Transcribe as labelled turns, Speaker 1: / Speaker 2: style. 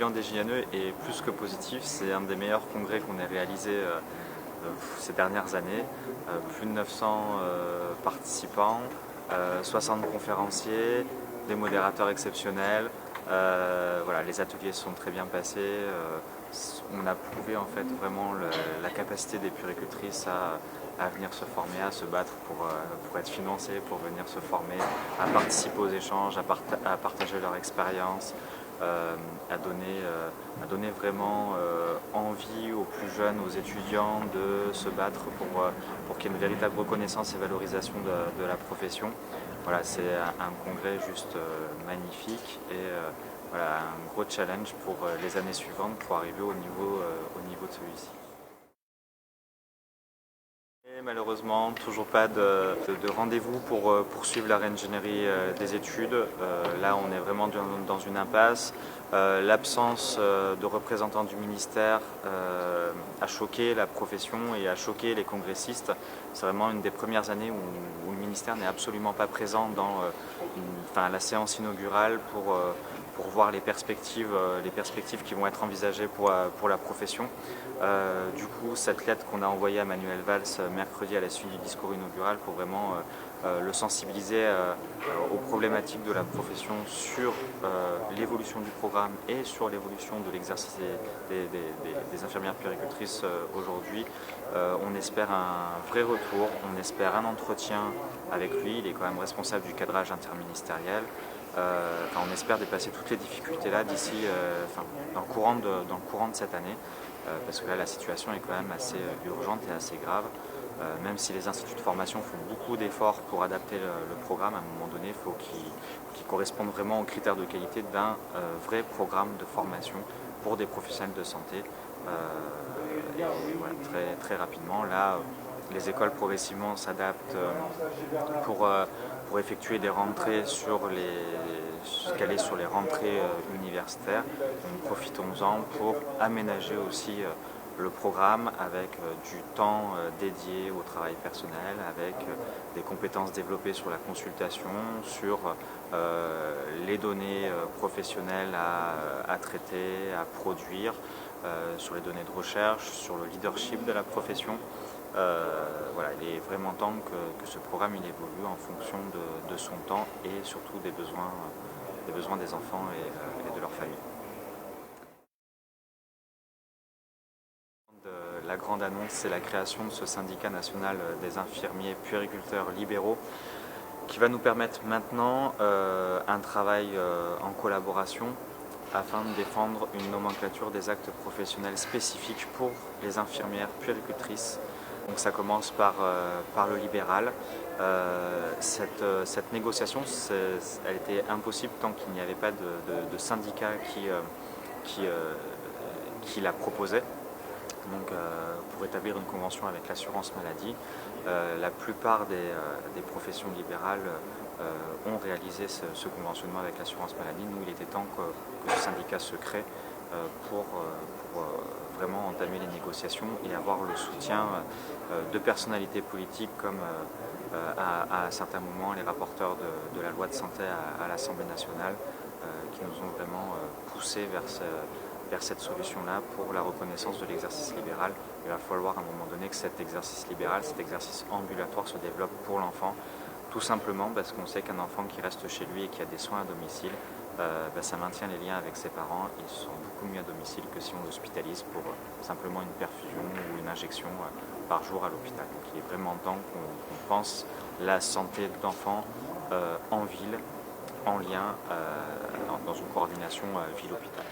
Speaker 1: bilan des JNE est plus que positif. C'est un des meilleurs congrès qu'on ait réalisé ces dernières années. Plus de 900 participants, 60 conférenciers, des modérateurs exceptionnels. Voilà, les ateliers se sont très bien passés. On a prouvé en fait vraiment la capacité des puéricultrices à venir se former, à se battre pour être financées, pour venir se former, à participer aux échanges, à partager leur expérience, à donner vraiment envie aux plus jeunes, aux étudiants de se battre pour qu'il y ait une véritable reconnaissance et valorisation de la profession. Voilà, c'est un congrès juste magnifique et voilà, un gros challenge pour les années suivantes pour arriver au niveau de celui-ci. Malheureusement, toujours pas de rendez-vous pour poursuivre la réingénierie des études. Là, on est vraiment dans une impasse. L'absence de représentants du ministère a choqué la profession et a choqué les congressistes. C'est vraiment une des premières années où le ministère n'est absolument pas présent dans la séance inaugurale pour voir les perspectives qui vont être envisagées pour la profession. Du coup, cette lettre qu'on a envoyée à Manuel Valls mercredi à la suite du discours inaugural pour vraiment le sensibiliser aux problématiques de la profession sur l'évolution du programme et sur l'évolution de l'exercice des infirmières puéricultrices aujourd'hui. On espère un vrai retour, on espère un entretien avec lui, il est quand même responsable du cadrage interministériel. On espère dépasser toutes les difficultés là d'ici dans le courant de cette année, parce que là la situation est quand même assez urgente et assez grave. Même si les instituts de formation font beaucoup d'efforts pour adapter le programme, à un moment donné, il faut qu'il corresponde vraiment aux critères de qualité d'un vrai programme de formation pour des professionnels de santé. Et voilà, très rapidement, là, les écoles progressivement s'adaptent pour effectuer des rentrées caler sur les rentrées universitaires. Donc profitons-en pour aménager aussi le programme avec du temps dédié au travail personnel, avec des compétences développées sur la consultation, sur les données professionnelles à traiter, à produire, sur les données de recherche, sur le leadership de la profession. Voilà, il est vraiment temps que ce programme il évolue en fonction de son temps et surtout des besoins des enfants et de leurs familles. La grande annonce, c'est la création de ce syndicat national des infirmiers puériculteurs libéraux qui va nous permettre maintenant un travail en collaboration afin de défendre une nomenclature des actes professionnels spécifiques pour les infirmières puéricultrices. Donc ça commence par le libéral. Cette négociation, elle était impossible tant qu'il n'y avait pas de syndicat qui la proposait. Donc, pour établir une convention avec l'assurance maladie, la plupart des professions libérales ont réalisé ce conventionnement avec l'assurance maladie. Nous, il était temps que ce syndicat se crée pour vraiment entamer les négociations et avoir le soutien de personnalités politiques comme à certains moments les rapporteurs de la loi de santé à l'Assemblée nationale qui nous ont vraiment poussé vers cette solution-là pour la reconnaissance de l'exercice libéral. Il va falloir à un moment donné que cet exercice libéral, cet exercice ambulatoire se développe pour l'enfant, tout simplement parce qu'on sait qu'un enfant qui reste chez lui et qui a des soins à domicile, ça maintient les liens avec ses parents, ils sont beaucoup mieux à domicile que si on l'hospitalise pour simplement une perfusion ou une injection par jour à l'hôpital. Donc il est vraiment temps qu'on pense la santé d'enfants en ville, en lien, dans une coordination ville-hôpital.